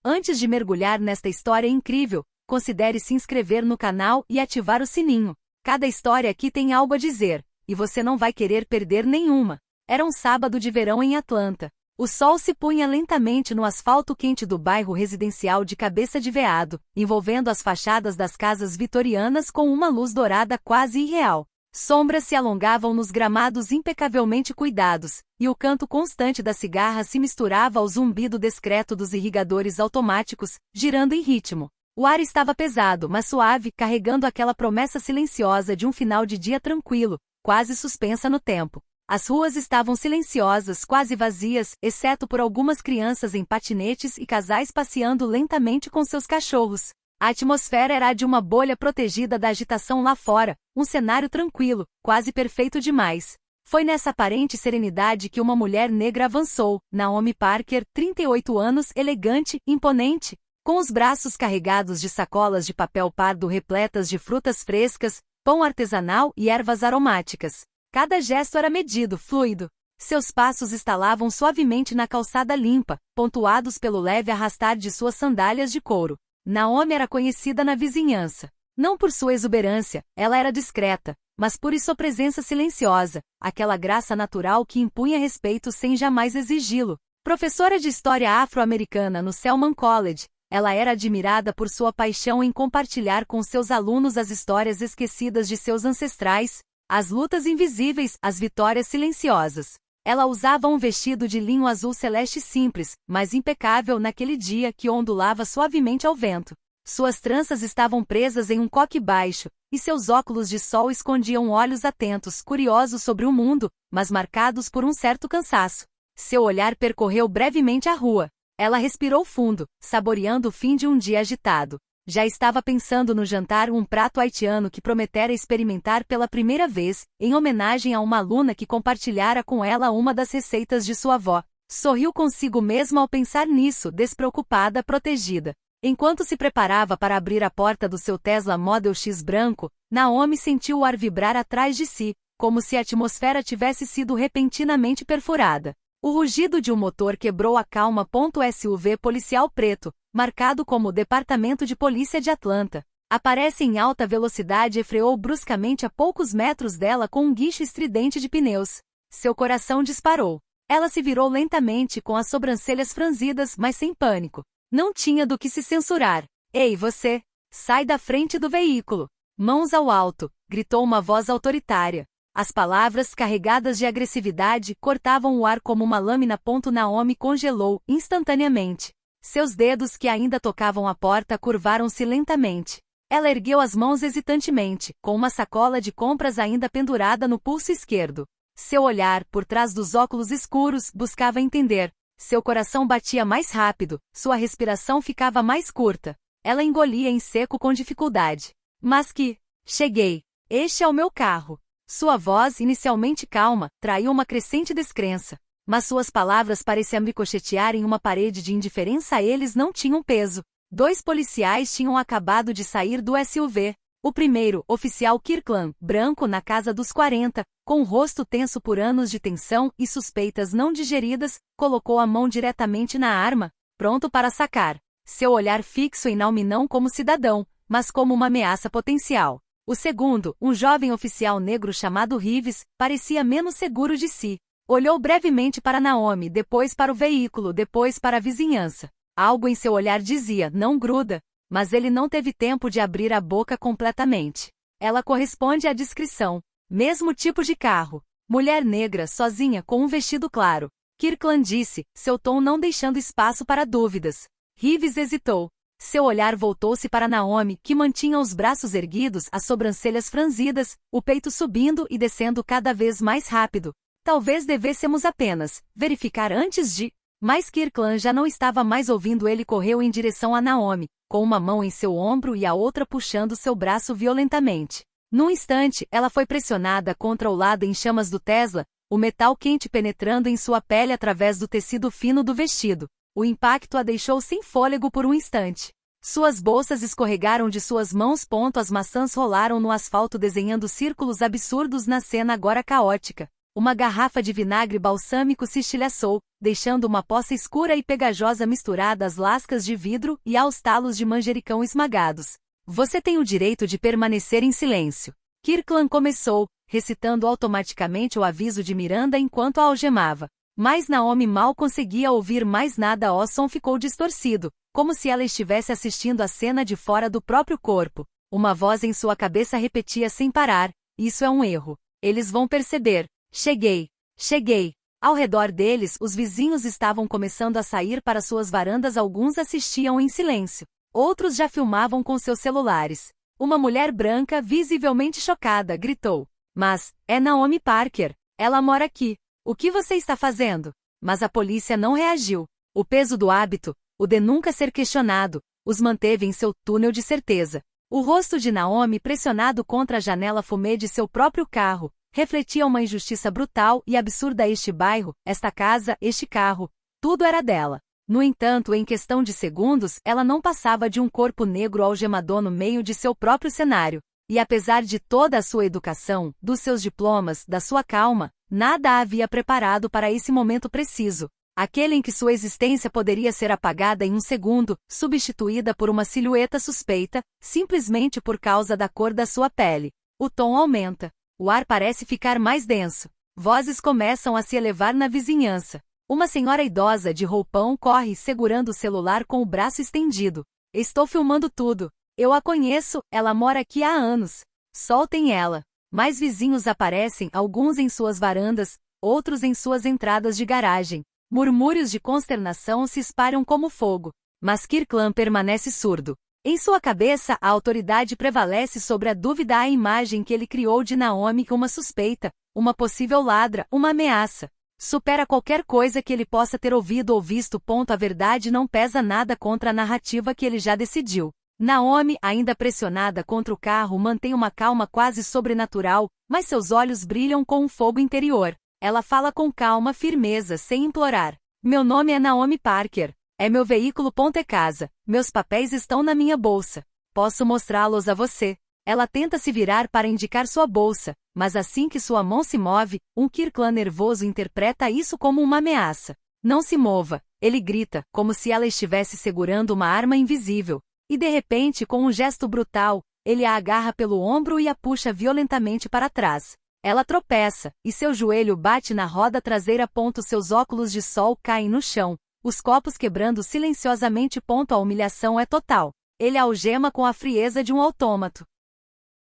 Antes de mergulhar nesta história incrível, considere se inscrever no canal e ativar o sininho. Cada história aqui tem algo a dizer, e você não vai querer perder nenhuma. Era um sábado de verão em Atlanta. O sol se punha lentamente no asfalto quente do bairro residencial de Cabeça de Veado, envolvendo as fachadas das casas vitorianas com uma luz dourada quase irreal. Sombras se alongavam nos gramados impecavelmente cuidados, e o canto constante da cigarra se misturava ao zumbido discreto dos irrigadores automáticos, girando em ritmo. O ar estava pesado, mas suave, carregando aquela promessa silenciosa de um final de dia tranquilo, quase suspensa no tempo. As ruas estavam silenciosas, quase vazias, exceto por algumas crianças em patinetes e casais passeando lentamente com seus cachorros. A atmosfera era a de uma bolha protegida da agitação lá fora, um cenário tranquilo, quase perfeito demais. Foi nessa aparente serenidade que uma mulher negra avançou, Naomi Parker, 38 anos, elegante, imponente, com os braços carregados de sacolas de papel pardo repletas de frutas frescas, pão artesanal e ervas aromáticas. Cada gesto era medido, fluido. Seus passos estalavam suavemente na calçada limpa, pontuados pelo leve arrastar de suas sandálias de couro. Naomi era conhecida na vizinhança. Não por sua exuberância, ela era discreta, mas por sua presença silenciosa, aquela graça natural que impunha respeito sem jamais exigi-lo. Professora de história afro-americana no Selman College, ela era admirada por sua paixão em compartilhar com seus alunos as histórias esquecidas de seus ancestrais, as lutas invisíveis, as vitórias silenciosas. Ela usava um vestido de linho azul celeste simples, mas impecável naquele dia que ondulava suavemente ao vento. Suas tranças estavam presas em um coque baixo, e seus óculos de sol escondiam olhos atentos, curiosos sobre o mundo, mas marcados por um certo cansaço. Seu olhar percorreu brevemente a rua. Ela respirou fundo, saboreando o fim de um dia agitado. Já estava pensando no jantar, um prato haitiano que prometera experimentar pela primeira vez, em homenagem a uma aluna que compartilhara com ela uma das receitas de sua avó. Sorriu consigo mesma ao pensar nisso, despreocupada, protegida. Enquanto se preparava para abrir a porta do seu Tesla Model X branco, Naomi sentiu o ar vibrar atrás de si, como se a atmosfera tivesse sido repentinamente perfurada. O rugido de um motor quebrou a calma. SUV policial preto, marcado como Departamento de Polícia de Atlanta, aparece em alta velocidade e freou bruscamente a poucos metros dela com um guincho estridente de pneus. Seu coração disparou. Ela se virou lentamente com as sobrancelhas franzidas, mas sem pânico. Não tinha do que se censurar. Ei, você! Sai da frente do veículo! Mãos ao alto! Gritou uma voz autoritária. As palavras, carregadas de agressividade, cortavam o ar como uma lâmina. Naomi congelou, instantaneamente. Seus dedos que ainda tocavam a porta curvaram-se lentamente. Ela ergueu as mãos hesitantemente, com uma sacola de compras ainda pendurada no pulso esquerdo. Seu olhar, por trás dos óculos escuros, buscava entender. Seu coração batia mais rápido, sua respiração ficava mais curta. Ela engolia em seco com dificuldade. Mas que... Cheguei. Este é o meu carro. Sua voz, inicialmente calma, traiu uma crescente descrença. Mas suas palavras pareciam ricochetear em uma parede de indiferença. Eles não tinham peso. 2 policiais tinham acabado de sair do SUV. O primeiro, oficial Kirkland, branco na casa dos 40, com o rosto tenso por anos de tensão e suspeitas não digeridas, colocou a mão diretamente na arma, pronto para sacar. Seu olhar fixo em Naomi não como cidadão, mas como uma ameaça potencial. O segundo, um jovem oficial negro chamado Reeves, parecia menos seguro de si. Olhou brevemente para Naomi, depois para o veículo, depois para a vizinhança. Algo em seu olhar dizia, não gruda, mas ele não teve tempo de abrir a boca completamente. Ela corresponde à descrição. Mesmo tipo de carro. Mulher negra, sozinha, com um vestido claro. Kirkland disse, seu tom não deixando espaço para dúvidas. Reeves hesitou. Seu olhar voltou-se para Naomi, que mantinha os braços erguidos, as sobrancelhas franzidas, o peito subindo e descendo cada vez mais rápido. Talvez devêssemos apenas verificar antes de... Mas Kirkland já não estava mais ouvindo. Ele correu em direção a Naomi, com uma mão em seu ombro e a outra puxando seu braço violentamente. Num instante, ela foi pressionada contra o lado em chamas do Tesla, o metal quente penetrando em sua pele através do tecido fino do vestido. O impacto a deixou sem fôlego por um instante. Suas bolsas escorregaram de suas mãos. As maçãs rolaram no asfalto desenhando círculos absurdos na cena agora caótica. Uma garrafa de vinagre balsâmico se estilhaçou, deixando uma poça escura e pegajosa misturada às lascas de vidro e aos talos de manjericão esmagados. Você tem o direito de permanecer em silêncio. Kirkland começou, recitando automaticamente o aviso de Miranda enquanto a algemava. Mas Naomi mal conseguia ouvir mais nada. O som ficou distorcido, como se ela estivesse assistindo a cena de fora do próprio corpo. Uma voz em sua cabeça repetia sem parar: isso é um erro. Eles vão perceber. Cheguei. Cheguei. Ao redor deles, os vizinhos estavam começando a sair para suas varandas. Alguns assistiam em silêncio. Outros já filmavam com seus celulares. Uma mulher branca, visivelmente chocada, gritou: mas, é Naomi Parker. Ela mora aqui. O que você está fazendo? Mas a polícia não reagiu. O peso do hábito, o de nunca ser questionado, os manteve em seu túnel de certeza. O rosto de Naomi pressionado contra a janela fumê de seu próprio carro, refletia uma injustiça brutal e absurda. Este bairro, esta casa, este carro, tudo era dela. No entanto, em questão de segundos, ela não passava de um corpo negro algemado no meio de seu próprio cenário. E apesar de toda a sua educação, dos seus diplomas, da sua calma, nada a havia preparado para esse momento preciso. Aquele em que sua existência poderia ser apagada em um segundo, substituída por uma silhueta suspeita, simplesmente por causa da cor da sua pele. O tom aumenta. O ar parece ficar mais denso. Vozes começam a se elevar na vizinhança. Uma senhora idosa de roupão corre segurando o celular com o braço estendido. Estou filmando tudo. Eu a conheço, ela mora aqui há anos. Soltem ela. Mais vizinhos aparecem, alguns em suas varandas, outros em suas entradas de garagem. Murmúrios de consternação se espalham como fogo. Mas Kirkland permanece surdo. Em sua cabeça, a autoridade prevalece sobre a dúvida. A imagem que ele criou de Naomi como uma suspeita, uma possível ladra, uma ameaça. Supera qualquer coisa que ele possa ter ouvido ou visto. A verdade não pesa nada contra a narrativa que ele já decidiu. Naomi, ainda pressionada contra o carro, mantém uma calma quase sobrenatural, mas seus olhos brilham com um fogo interior. Ela fala com calma, firmeza, sem implorar. Meu nome é Naomi Parker. É meu veículo. É casa. Meus papéis estão na minha bolsa. Posso mostrá-los a você. Ela tenta se virar para indicar sua bolsa, mas assim que sua mão se move, Kirkland nervoso interpreta isso como uma ameaça. Não se mova, ele grita, como se ela estivesse segurando uma arma invisível. E de repente, com um gesto brutal, ele a agarra pelo ombro e a puxa violentamente para trás. Ela tropeça, e seu joelho bate na roda traseira. Seus óculos de sol caem no chão, os copos quebrando silenciosamente. A humilhação é total. Ele a algema com a frieza de um autômato.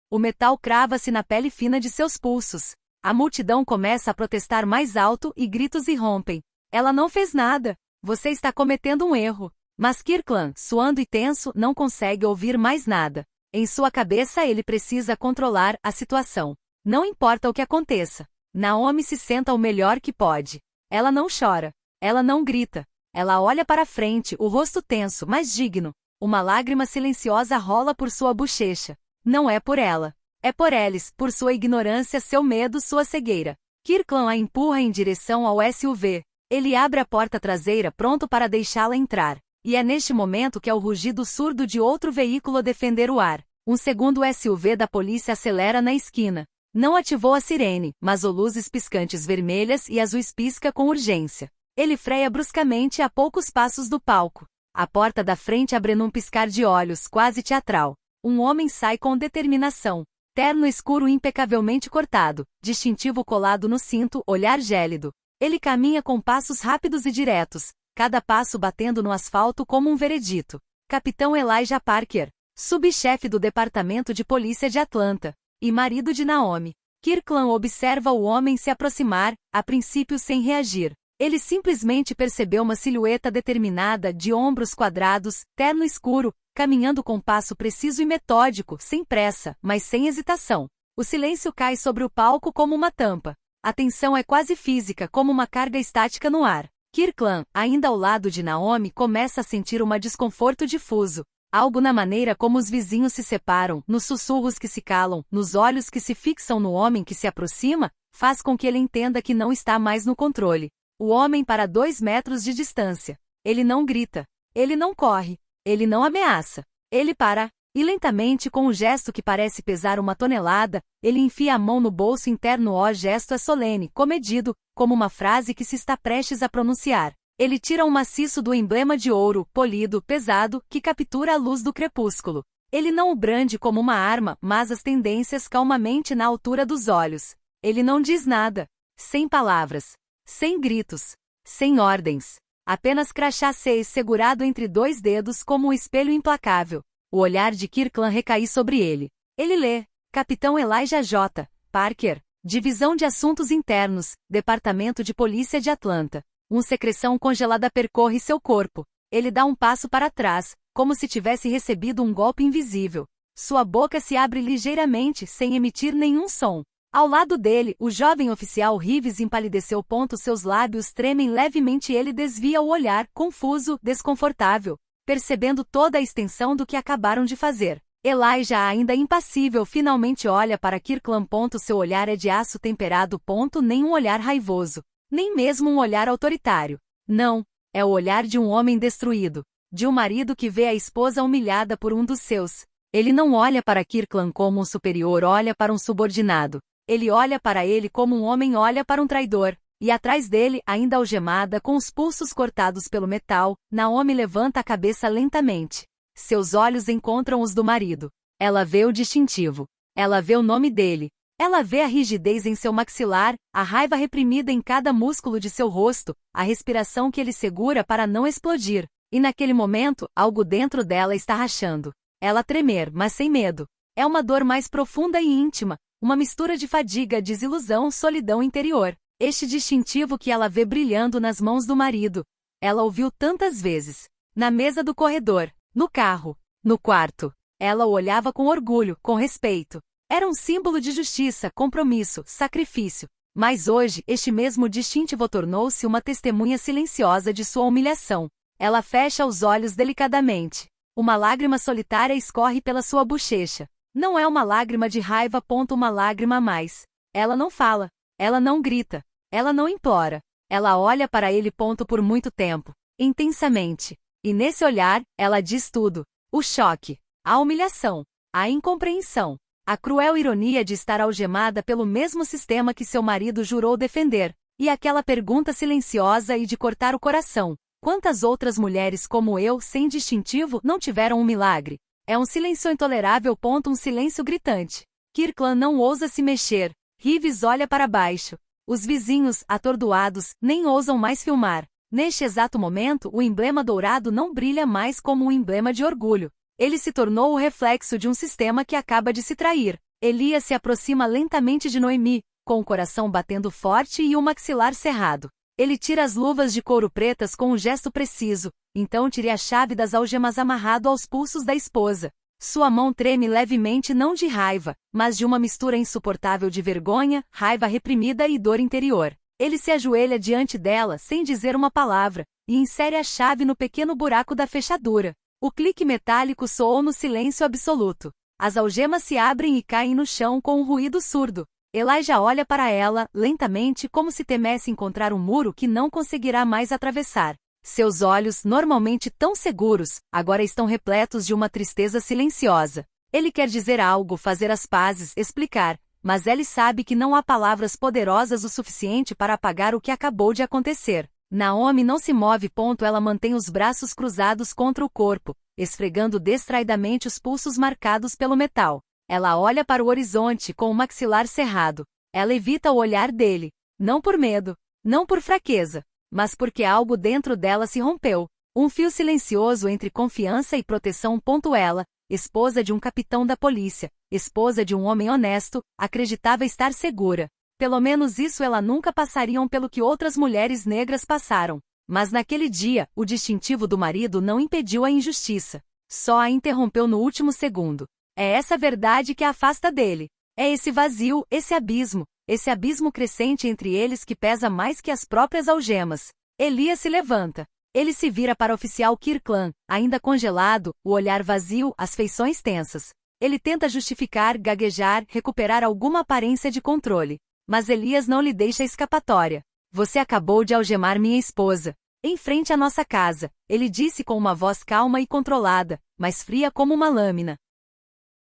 O metal crava-se na pele fina de seus pulsos. A multidão começa a protestar mais alto e gritos irrompem. Ela não fez nada. Você está cometendo um erro. Mas Kirkland, suando e tenso, não consegue ouvir mais nada. Em sua cabeça ele precisa controlar a situação. Não importa o que aconteça. Naomi se senta o melhor que pode. Ela não chora. Ela não grita. Ela olha para frente, o rosto tenso, mas digno. Uma lágrima silenciosa rola por sua bochecha. Não é por ela. É por eles, por sua ignorância, seu medo, sua cegueira. Kirkland a empurra em direção ao SUV. Ele abre a porta traseira pronto para deixá-la entrar. E é neste momento que é o rugido surdo de outro veículo defender o ar. Um segundo SUV da polícia acelera na esquina. Não ativou a sirene, mas as luzes piscantes vermelhas e azuis pisca com urgência. Ele freia bruscamente a poucos passos do palco. A porta da frente abre num piscar de olhos, quase teatral. Um homem sai com determinação. Terno escuro impecavelmente cortado, distintivo colado no cinto, olhar gélido. Ele caminha com passos rápidos e diretos, cada passo batendo no asfalto como um veredito. Capitão Elijah Parker, subchefe do Departamento de Polícia de Atlanta, e marido de Naomi. Kirkland observa o homem se aproximar, a princípio sem reagir. Ele simplesmente percebeu uma silhueta determinada, de ombros quadrados, terno escuro, caminhando com passo preciso e metódico, sem pressa, mas sem hesitação. O silêncio cai sobre o palco como uma tampa. A tensão é quase física, como uma carga estática no ar. Kirkland, ainda ao lado de Naomi, começa a sentir um desconforto difuso. Algo na maneira como os vizinhos se separam, nos sussurros que se calam, nos olhos que se fixam no homem que se aproxima, faz com que ele entenda que não está mais no controle. O homem para 2 metros de distância. Ele não grita. Ele não corre. Ele não ameaça. Ele para. E lentamente, com um gesto que parece pesar uma tonelada, ele enfia a mão no bolso interno. O gesto é solene, comedido, como uma frase que se está prestes a pronunciar. Ele tira um maciço do emblema de ouro, polido, pesado, que captura a luz do crepúsculo. Ele não o brande como uma arma, mas as tendências calmamente na altura dos olhos. Ele não diz nada. Sem palavras. Sem gritos. Sem ordens. Apenas crachá 6 segurado entre dois dedos como um espelho implacável. O olhar de Kirkland recai sobre ele. Ele lê: Capitão Elijah J. Parker, Divisão de Assuntos Internos, Departamento de Polícia de Atlanta. Uma secreção congelada percorre seu corpo. Ele dá um passo para trás, como se tivesse recebido um golpe invisível. Sua boca se abre ligeiramente, sem emitir nenhum som. Ao lado dele, o jovem oficial Reeves empalideceu. Seus lábios tremem levemente. Ele desvia o olhar, confuso, desconfortável, percebendo toda a extensão do que acabaram de fazer. Elijah, ainda impassível, finalmente olha para Kirkland. Seu olhar é de aço temperado. Nem um olhar raivoso. Nem mesmo um olhar autoritário. Não, é o olhar de um homem destruído. De um marido que vê a esposa humilhada por um dos seus. Ele não olha para Kirkland como um superior, olha para um subordinado. Ele olha para ele como um homem olha para um traidor. E atrás dele, ainda algemada, com os pulsos cortados pelo metal, Naomi levanta a cabeça lentamente. Seus olhos encontram os do marido. Ela vê o distintivo. Ela vê o nome dele. Ela vê a rigidez em seu maxilar, a raiva reprimida em cada músculo de seu rosto, a respiração que ele segura para não explodir. E naquele momento, algo dentro dela está rachando. Ela tremer, mas sem medo. É uma dor mais profunda e íntima, uma mistura de fadiga, desilusão, solidão interior. Este distintivo que ela vê brilhando nas mãos do marido. Ela ouviu tantas vezes. Na mesa do corredor, no carro, no quarto. Ela o olhava com orgulho, com respeito. Era um símbolo de justiça, compromisso, sacrifício. Mas hoje, este mesmo distintivo tornou-se uma testemunha silenciosa de sua humilhação. Ela fecha os olhos delicadamente. Uma lágrima solitária escorre pela sua bochecha. Não é uma lágrima de raiva. Uma lágrima a mais. Ela não fala. Ela não grita. Ela não implora. Ela olha para ele. Por muito tempo. Intensamente. E nesse olhar, ela diz tudo. O choque. A humilhação. A incompreensão. A cruel ironia de estar algemada pelo mesmo sistema que seu marido jurou defender. E aquela pergunta silenciosa e de cortar o coração. Quantas outras mulheres como eu, sem distintivo, não tiveram um milagre? É um silêncio intolerável. Um silêncio gritante. Kirkland não ousa se mexer. Reeves olha para baixo. Os vizinhos, atordoados, nem ousam mais filmar. Neste exato momento, o emblema dourado não brilha mais como um emblema de orgulho. Ele se tornou o reflexo de um sistema que acaba de se trair. Elias se aproxima lentamente de Noemi, com o coração batendo forte e o maxilar cerrado. Ele tira as luvas de couro pretas com um gesto preciso, então tira a chave das algemas amarrado aos pulsos da esposa. Sua mão treme levemente, não de raiva, mas de uma mistura insuportável de vergonha, raiva reprimida e dor interior. Ele se ajoelha diante dela sem dizer uma palavra, e insere a chave no pequeno buraco da fechadura. O clique metálico soou no silêncio absoluto. As algemas se abrem e caem no chão com um ruído surdo. Elijah olha para ela, lentamente, como se temesse encontrar um muro que não conseguirá mais atravessar. Seus olhos, normalmente tão seguros, agora estão repletos de uma tristeza silenciosa. Ele quer dizer algo, fazer as pazes, explicar, mas ele sabe que não há palavras poderosas o suficiente para apagar o que acabou de acontecer. Naomi não se move. Ela mantém os braços cruzados contra o corpo, esfregando distraidamente os pulsos marcados pelo metal. Ela olha para o horizonte com o maxilar cerrado. Ela evita o olhar dele. Não por medo, não por fraqueza, mas porque algo dentro dela se rompeu. Um fio silencioso entre confiança e proteção. Ela, esposa de um capitão da polícia, esposa de um homem honesto, acreditava estar segura. Pelo menos isso ela nunca passariam pelo que outras mulheres negras passaram. Mas naquele dia, o distintivo do marido não impediu a injustiça. Só a interrompeu no último segundo. É essa verdade que a afasta dele. É esse vazio, esse abismo crescente entre eles que pesa mais que as próprias algemas. Elias se levanta. Ele se vira para o oficial Kirkland, ainda congelado, o olhar vazio, as feições tensas. Ele tenta justificar, gaguejar, recuperar alguma aparência de controle. Mas Elias não lhe deixa escapatória. Você acabou de algemar minha esposa. Em frente à nossa casa, ele disse com uma voz calma e controlada, mas fria como uma lâmina.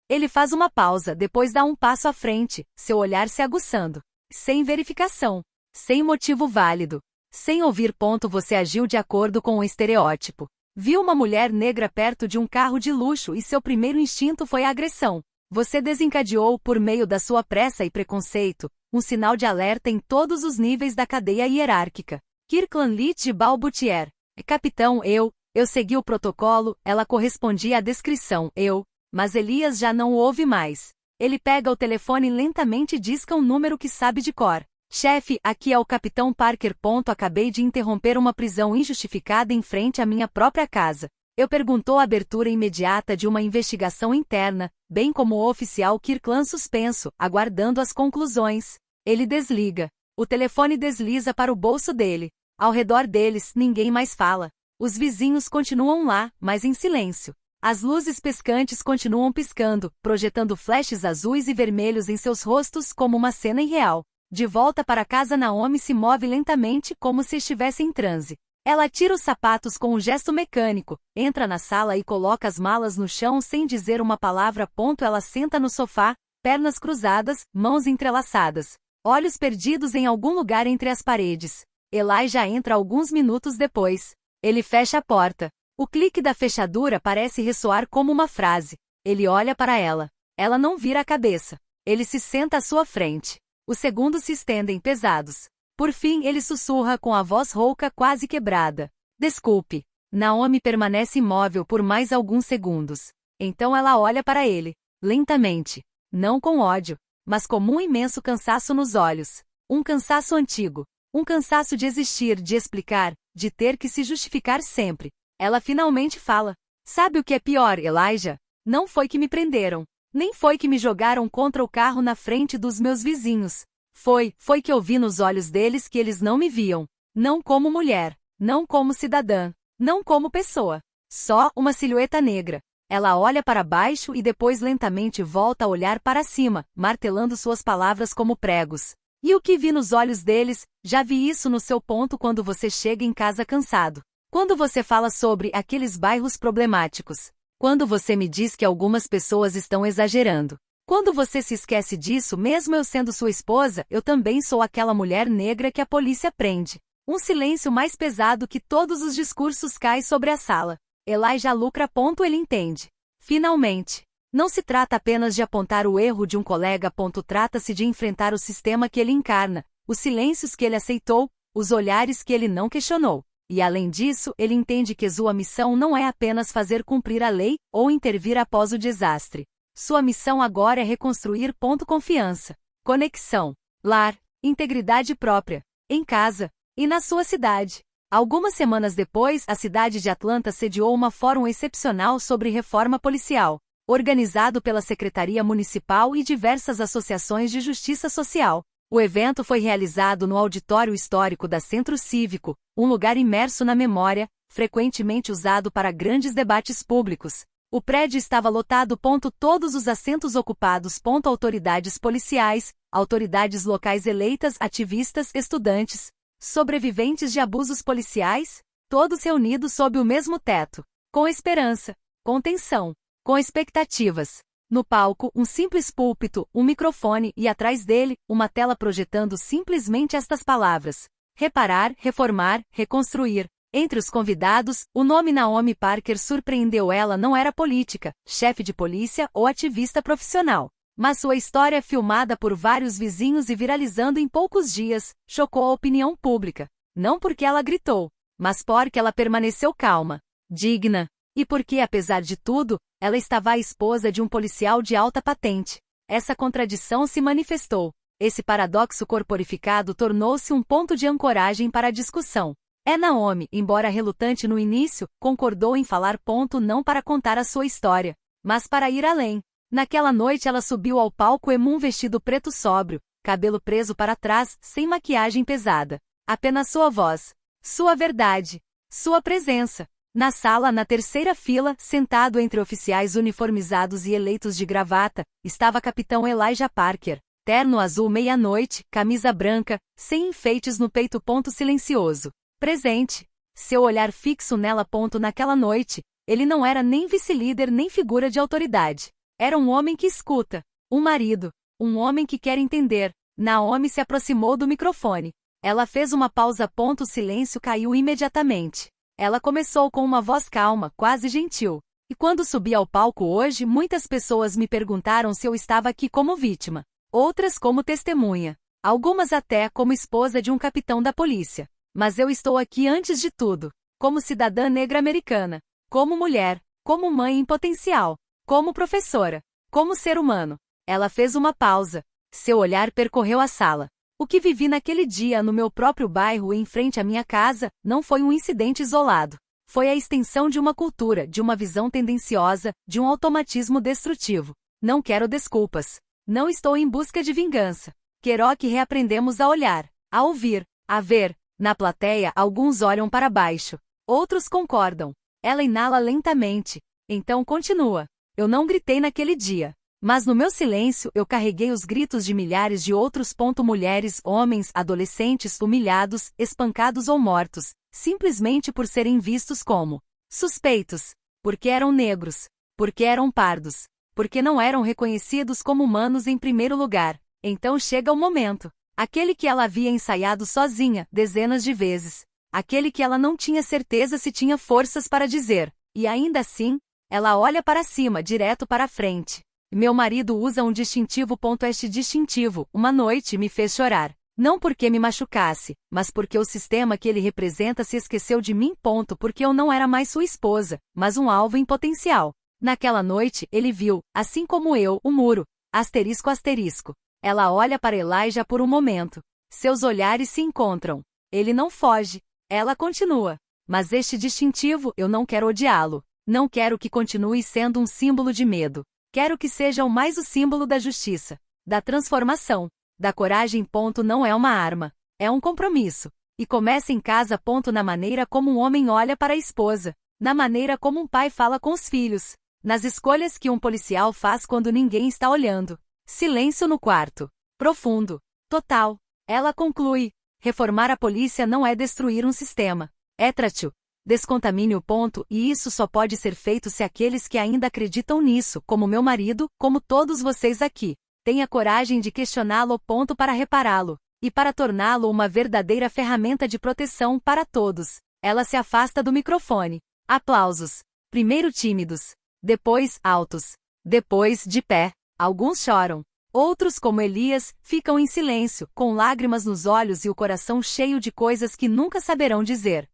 Ele faz uma pausa, depois dá um passo à frente, seu olhar se aguçando. Sem verificação. Sem motivo válido. Sem ouvir. Você agiu de acordo com o estereótipo. Viu uma mulher negra perto de um carro de luxo e seu primeiro instinto foi a agressão. Você desencadeou, por meio da sua pressa e preconceito, um sinal de alerta em todos os níveis da cadeia hierárquica. Kirkland Litch Balbutier. Capitão, eu segui o protocolo, ela correspondia à descrição, mas Elias já não o ouve mais. Ele pega o telefone lentamente e disca um número que sabe de cor. Chefe, aqui é o Capitão Parker. Acabei de interromper uma prisão injustificada em frente à minha própria casa. Eu perguntou a abertura imediata de uma investigação interna, bem como o oficial Kirkland suspenso, aguardando as conclusões. Ele desliga. O telefone desliza para o bolso dele. Ao redor deles, ninguém mais fala. Os vizinhos continuam lá, mas em silêncio. As luzes piscantes continuam piscando, projetando flashes azuis e vermelhos em seus rostos como uma cena irreal. De volta para casa, Naomi se move lentamente como se estivesse em transe. Ela tira os sapatos com um gesto mecânico, entra na sala e coloca as malas no chão sem dizer uma palavra. Ela senta no sofá, pernas cruzadas, mãos entrelaçadas, olhos perdidos em algum lugar entre as paredes. Elijah entra alguns minutos depois. Ele fecha a porta. O clique da fechadura parece ressoar como uma frase. Ele olha para ela. Ela não vira a cabeça. Ele se senta à sua frente. Os segundos se estendem pesados. Por fim, ele sussurra com a voz rouca quase quebrada. Desculpe. Naomi permanece imóvel por mais alguns segundos. Então ela olha para ele, lentamente. Não com ódio, mas como um imenso cansaço nos olhos. Um cansaço antigo. Um cansaço de existir, de explicar, de ter que se justificar sempre. Ela finalmente fala. Sabe o que é pior, Elijah? Não foi que me prenderam. Nem foi que me jogaram contra o carro na frente dos meus vizinhos. Foi que eu vi nos olhos deles que eles não me viam. Não como mulher. Não como cidadã. Não como pessoa. Só uma silhueta negra. Ela olha para baixo e depois lentamente volta a olhar para cima, martelando suas palavras como pregos. E o que vi nos olhos deles? Já vi isso no seu ponto quando você chega em casa cansado. Quando você fala sobre aqueles bairros problemáticos. Quando você me diz que algumas pessoas estão exagerando. Quando você se esquece disso, mesmo eu sendo sua esposa, eu também sou aquela mulher negra que a polícia prende. Um silêncio mais pesado que todos os discursos cai sobre a sala. Elijah lucra. Ele entende. Finalmente. Não se trata apenas de apontar o erro de um colega. Trata-se de enfrentar o sistema que ele encarna, os silêncios que ele aceitou, os olhares que ele não questionou. E além disso, ele entende que sua missão não é apenas fazer cumprir a lei ou intervir após o desastre. Sua missão agora é reconstruir. Confiança, conexão, lar, integridade própria, em casa e na sua cidade. Algumas semanas depois, a cidade de Atlanta sediou uma fórum excepcional sobre reforma policial, organizado pela Secretaria Municipal e diversas associações de justiça social. O evento foi realizado no auditório histórico da Centro Cívico, um lugar imerso na memória, frequentemente usado para grandes debates públicos. O prédio estava lotado. Todos os assentos ocupados. Autoridades policiais, autoridades locais eleitas, ativistas, estudantes, sobreviventes de abusos policiais, todos reunidos sob o mesmo teto, com esperança, com tensão, com expectativas. No palco, um simples púlpito, um microfone e atrás dele, uma tela projetando simplesmente estas palavras: reparar, reformar, reconstruir. Entre os convidados, o nome Naomi Parker surpreendeu. Ela não era política, chefe de polícia ou ativista profissional. Mas sua história, filmada por vários vizinhos e viralizando em poucos dias, chocou a opinião pública. Não porque ela gritou, mas porque ela permaneceu calma, digna. E porque, apesar de tudo, ela estava a esposa de um policial de alta patente. Essa contradição se manifestou. Esse paradoxo corporificado tornou-se um ponto de ancoragem para a discussão. Naomi, embora relutante no início, concordou em falar. Não para contar a sua história, mas para ir além. Naquela noite ela subiu ao palco em um vestido preto sóbrio, cabelo preso para trás, sem maquiagem pesada. Apenas sua voz, sua verdade, sua presença. Na sala, na terceira fila, sentado entre oficiais uniformizados e eleitos de gravata, estava Capitão Elijah Parker. Terno azul meia-noite, camisa branca, sem enfeites no peito. Silencioso. Presente. Seu olhar fixo nela. Naquela noite, ele não era nem vice-líder nem figura de autoridade. Era um homem que escuta. Um marido. Um homem que quer entender. Naomi se aproximou do microfone. Ela fez uma pausa. O silêncio caiu imediatamente. Ela começou com uma voz calma, quase gentil. E quando subi ao palco hoje, muitas pessoas me perguntaram se eu estava aqui como vítima. Outras como testemunha. Algumas até como esposa de um capitão da polícia. Mas eu estou aqui antes de tudo. Como cidadã negra americana. Como mulher. Como mãe em potencial. Como professora. Como ser humano. Ela fez uma pausa. Seu olhar percorreu a sala. O que vivi naquele dia no meu próprio bairro em frente à minha casa, não foi um incidente isolado. Foi a extensão de uma cultura, de uma visão tendenciosa, de um automatismo destrutivo. Não quero desculpas. Não estou em busca de vingança. Quero que reaprendemos a olhar, a ouvir, a ver. Na plateia, alguns olham para baixo. Outros concordam. Ela inala lentamente. Então continua. Eu não gritei naquele dia. Mas no meu silêncio eu carreguei os gritos de milhares de outros. Mulheres, homens, adolescentes humilhados, espancados ou mortos, simplesmente por serem vistos como suspeitos, porque eram negros, porque eram pardos, porque não eram reconhecidos como humanos em primeiro lugar. Então chega o momento. Aquele que ela havia ensaiado sozinha, dezenas de vezes. Aquele que ela não tinha certeza se tinha forças para dizer. E ainda assim, ela olha para cima, direto para a frente. Meu marido usa um distintivo. Este distintivo, uma noite, me fez chorar. Não porque me machucasse, mas porque o sistema que ele representa se esqueceu de mim. Porque eu não era mais sua esposa, mas um alvo em potencial. Naquela noite, ele viu, assim como eu, o muro. Asterisco asterisco. Ela olha para Elijah por um momento. Seus olhares se encontram. Ele não foge. Ela continua. Mas este distintivo, eu não quero odiá-lo. Não quero que continue sendo um símbolo de medo. Quero que seja o mais o símbolo da justiça, da transformação, da coragem. Não é uma arma. É um compromisso. E começa em casa. Na maneira como um homem olha para a esposa. Na maneira como um pai fala com os filhos. Nas escolhas que um policial faz quando ninguém está olhando. Silêncio no quarto. Profundo. Total. Ela conclui. Reformar a polícia não é destruir um sistema. É descontamínio. E isso só pode ser feito se aqueles que ainda acreditam nisso, como meu marido, como todos vocês aqui, têm a coragem de questioná-lo. Para repará-lo. E para torná-lo uma verdadeira ferramenta de proteção para todos. Ela se afasta do microfone. Aplausos. Primeiro tímidos. Depois altos. Depois de pé. Alguns choram. Outros, como Elias, ficam em silêncio, com lágrimas nos olhos e o coração cheio de coisas que nunca saberão dizer.